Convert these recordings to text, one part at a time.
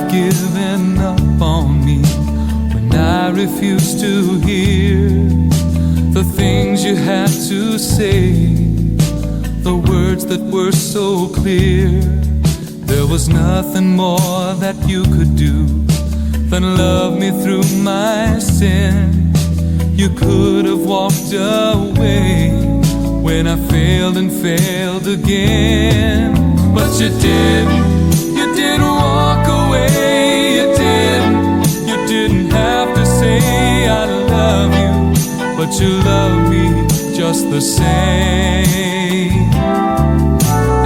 have given up on me when I refused to hear the things you had to say, the words that were so clear. There was nothing more that you could do than love me through my sin. You could have walked away when I failed and failed again, but you didn't. You didn't walk away. You didn't have to say I love you, but you love me just the same.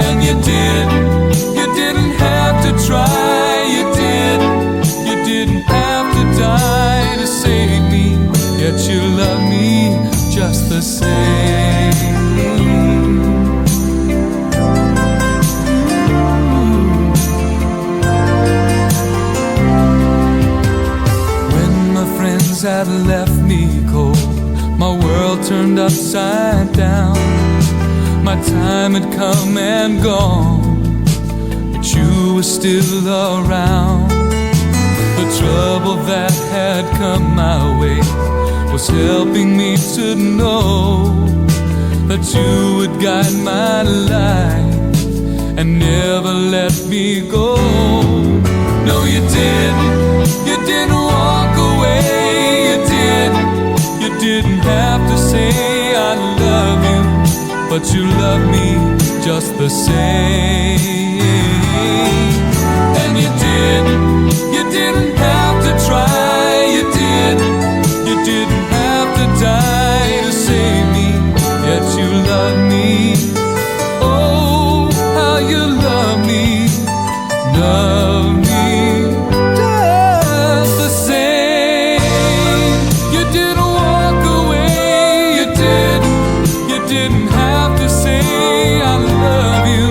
And you didn't have to try. You didn't have to die to save me, yet you love me just the same. When my friends had left me cold, my world turned upside down. My time had come and gone, but you were still around. The trouble that had come my way was helping me to know that you would guide my life and never let me go. No, you didn't walk away. You didn't have to say I love you, but you love me just the same. And you didn't have to try. You didn't have to die to save me, yet you love me. Oh, how you love me just the same. You didn't walk away. You didn't have to say I love you,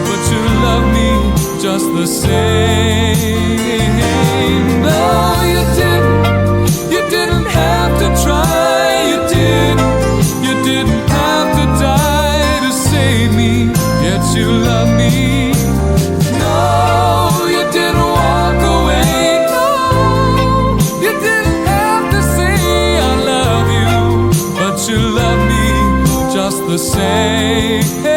but you love me just the same. No, you didn't have to try. You didn't have to die to save me, yet you love me. No, you didn't walk away. No, you didn't have to say I love you, but you love me just the same.